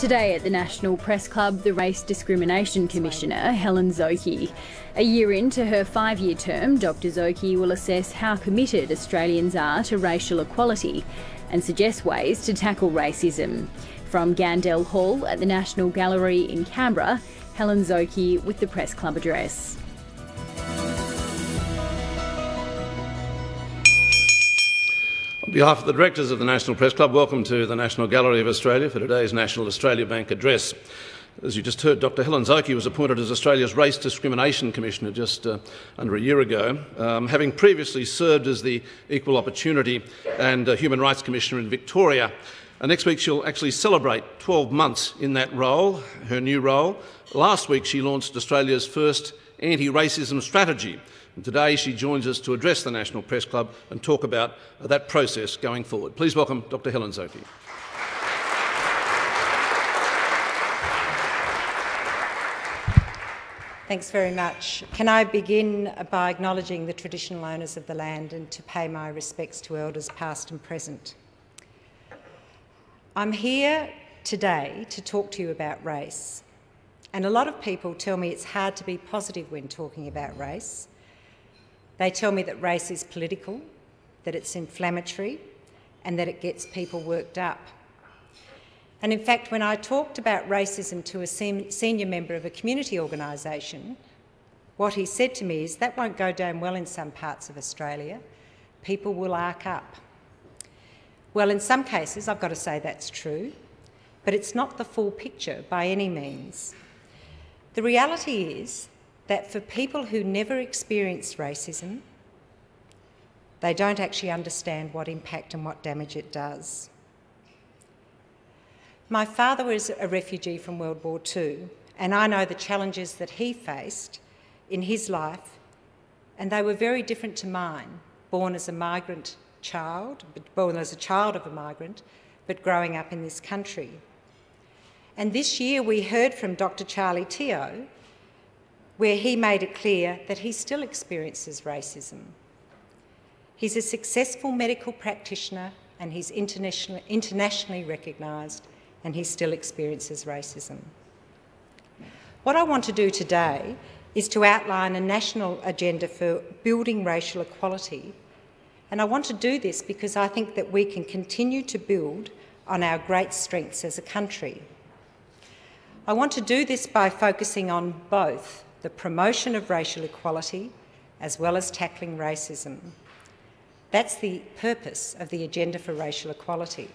Today at the National Press Club, the Race Discrimination Commissioner, Helen Szoke. A year into her 5-year term, Dr Szoke will assess how committed Australians are to racial equality and suggest ways to tackle racism. From Gandel Hall at the National Gallery in Canberra, Helen Szoke with the Press Club address. On behalf of the directors of the National Press Club, welcome to the National Gallery of Australia for today's National Australia Bank address. As you just heard, Dr Helen Szoke was appointed as Australia's Race Discrimination Commissioner just under a year ago, having previously served as the Equal Opportunity and Human Rights Commissioner in Victoria. Next week she'll actually celebrate 12 months in that role, her new role. Last week she launched Australia's first anti-racism strategy. And today she joins us to address the National Press Club and talk about that process going forward. Please welcome Dr Helen Szoke. Thanks very much. Can I begin by acknowledging the traditional owners of the land and to pay my respects to elders past and present. I'm here today to talk to you about race. And a lot of people tell me it's hard to be positive when talking about race. They tell me that race is political, that it's inflammatory, and that it gets people worked up. And in fact, when I talked about racism to a senior member of a community organisation, what he said to me is, that won't go down well in some parts of Australia. People will arc up. Well, in some cases, I've got to say that's true, but it's not the full picture by any means. The reality is that for people who never experienced racism, they don't actually understand what impact and what damage it does. My father was a refugee from World War II, and I know the challenges that he faced in his life, and they were very different to mine, born as a migrant child, born as a child of a migrant, but growing up in this country. And this year we heard from Dr Charlie Teo, where he made it clear that he still experiences racism. He's a successful medical practitioner and he's internationally recognised, and he still experiences racism. What I want to do today is to outline a national agenda for building racial equality, and I want to do this because I think that we can continue to build on our great strengths as a country. I want to do this by focusing on both the promotion of racial equality as well as tackling racism. That's the purpose of the Agenda for Racial Equality.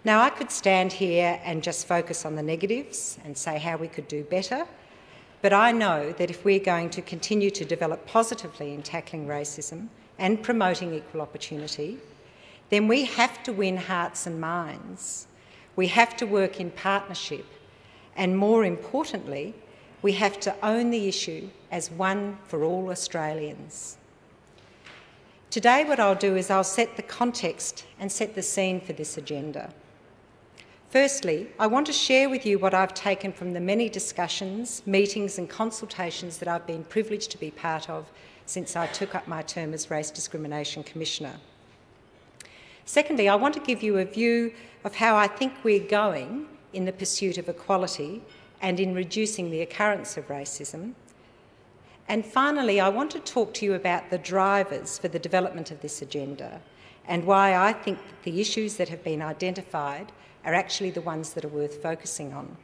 Now, I could stand here and just focus on the negatives and say how we could do better, but I know that if we're going to continue to develop positively in tackling racism and promoting equal opportunity, then we have to win hearts and minds. We have to work in partnership, and more importantly, we have to own the issue as one for all Australians. Today what I'll do is I'll set the context and set the scene for this agenda. Firstly, I want to share with you what I've taken from the many discussions, meetings and consultations that I've been privileged to be part of since I took up my term as Race Discrimination Commissioner. Secondly, I want to give you a view of how I think we're going in the pursuit of equality and in reducing the occurrence of racism. And finally, I want to talk to you about the drivers for the development of this agenda and why I think that the issues that have been identified are actually the ones that are worth focusing on.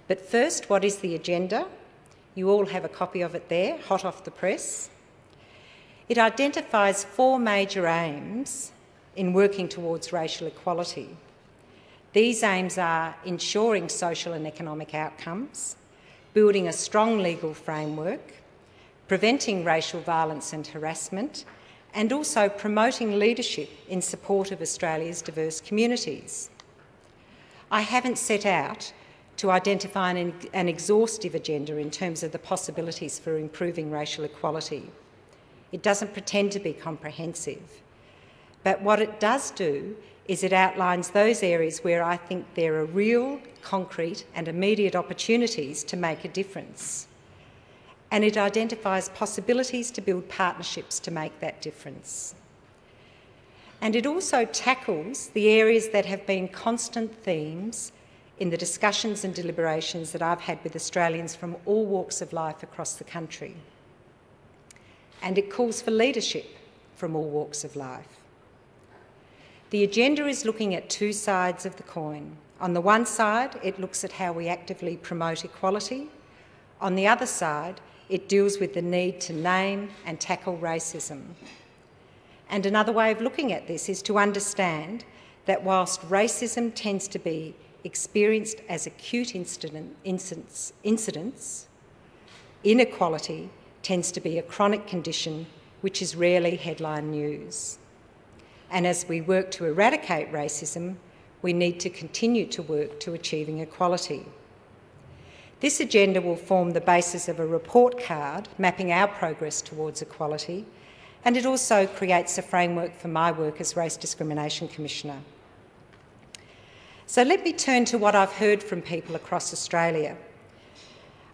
But first, what is the agenda? You all have a copy of it there, hot off the press. It identifies 4 major aims in working towards racial equality. These aims are ensuring social and economic outcomes, building a strong legal framework, preventing racial violence and harassment, and also promoting leadership in support of Australia's diverse communities. I haven't set out to identify an exhaustive agenda in terms of the possibilities for improving racial equality. It doesn't pretend to be comprehensive, but what it does do is it outlines those areas where I think there are real, concrete and immediate opportunities to make a difference. And it identifies possibilities to build partnerships to make that difference. And it also tackles the areas that have been constant themes in the discussions and deliberations that I've had with Australians from all walks of life across the country. And it calls for leadership from all walks of life. The agenda is looking at two sides of the coin. On the one side, it looks at how we actively promote equality. On the other side, it deals with the need to name and tackle racism. And another way of looking at this is to understand that whilst racism tends to be experienced as acute incidents, inequality tends to be a chronic condition which is rarely headline news. And as we work to eradicate racism, we need to continue to work to achieving equality. This agenda will form the basis of a report card mapping our progress towards equality, and it also creates a framework for my work as Race Discrimination Commissioner. So let me turn to what I've heard from people across Australia.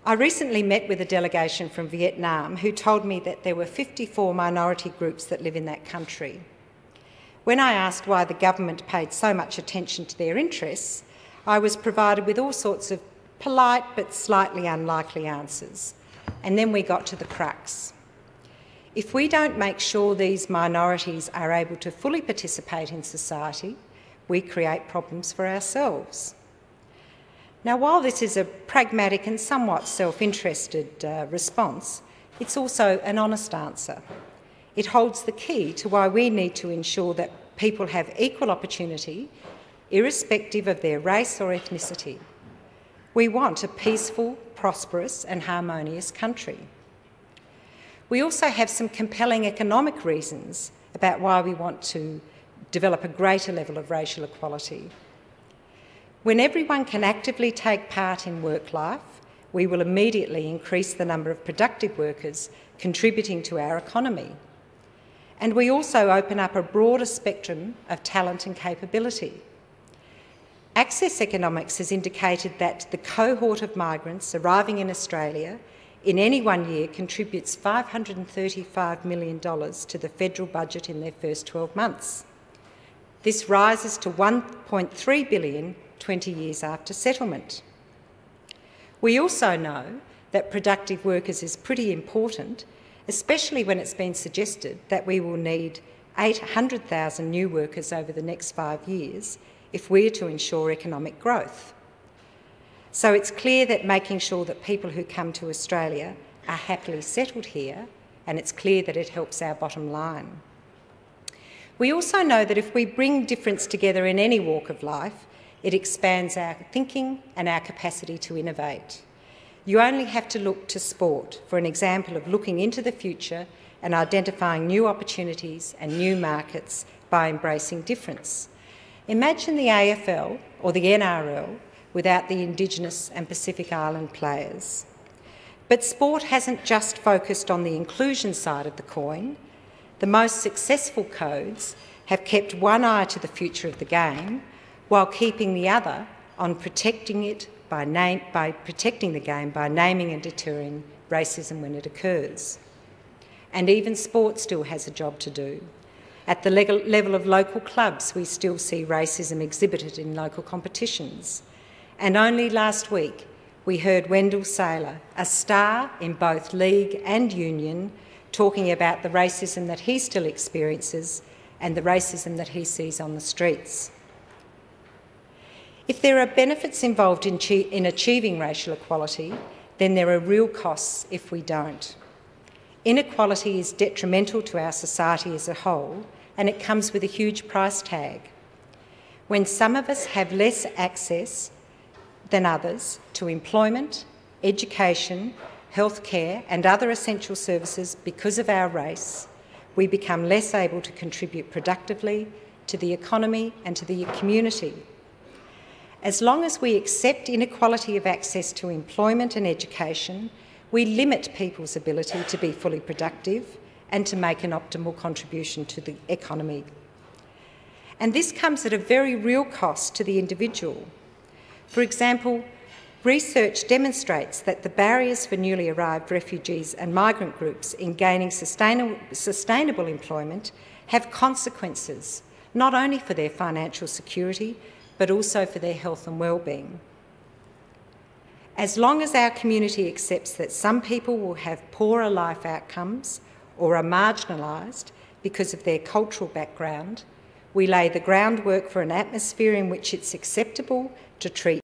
I recently met with a delegation from Vietnam who told me that there were 54 minority groups that live in that country. When I asked why the government paid so much attention to their interests, I was provided with all sorts of polite but slightly unlikely answers. And then we got to the crux. If we don't make sure these minorities are able to fully participate in society, we create problems for ourselves. Now, while this is a pragmatic and somewhat self-interested response, it's also an honest answer. It holds the key to why we need to ensure that people have equal opportunity, irrespective of their race or ethnicity. We want a peaceful, prosperous and harmonious country. We also have some compelling economic reasons about why we want to develop a greater level of racial equality. When everyone can actively take part in work life, we will immediately increase the number of productive workers contributing to our economy. And we also open up a broader spectrum of talent and capability. Access Economics has indicated that the cohort of migrants arriving in Australia in any one year contributes $535 million to the federal budget in their first 12 months. This rises to $1.3 billion 20 years after settlement. We also know that productive workers is pretty important, especially when it's been suggested that we will need 800,000 new workers over the next 5 years if we're to ensure economic growth. So it's clear that making sure that people who come to Australia are happily settled here, and it's clear that it helps our bottom line. We also know that if we bring difference together in any walk of life, it expands our thinking and our capacity to innovate. You only have to look to sport for an example of looking into the future and identifying new opportunities and new markets by embracing difference. Imagine the AFL or the NRL without the Indigenous and Pacific Island players. But sport hasn't just focused on the inclusion side of the coin. The most successful codes have kept one eye to the future of the game while keeping the other on protecting it by protecting the game by naming and deterring racism when it occurs. And even sport still has a job to do. At the level of local clubs, we still see racism exhibited in local competitions. And only last week, we heard Wendell Saylor, a star in both league and union, talking about the racism that he still experiences and the racism that he sees on the streets. If there are benefits involved in achieving racial equality, then there are real costs if we don't. Inequality is detrimental to our society as a whole, and it comes with a huge price tag. When some of us have less access than others to employment, education, healthcare and other essential services because of our race, we become less able to contribute productively to the economy and to the community. As long as we accept inequality of access to employment and education, we limit people's ability to be fully productive and to make an optimal contribution to the economy. And this comes at a very real cost to the individual. For example, research demonstrates that the barriers for newly arrived refugees and migrant groups in gaining sustainable employment have consequences not only for their financial security, but also for their health and well-being. As long as our community accepts that some people will have poorer life outcomes or are marginalised because of their cultural background, we lay the groundwork for an atmosphere in which it's acceptable to treat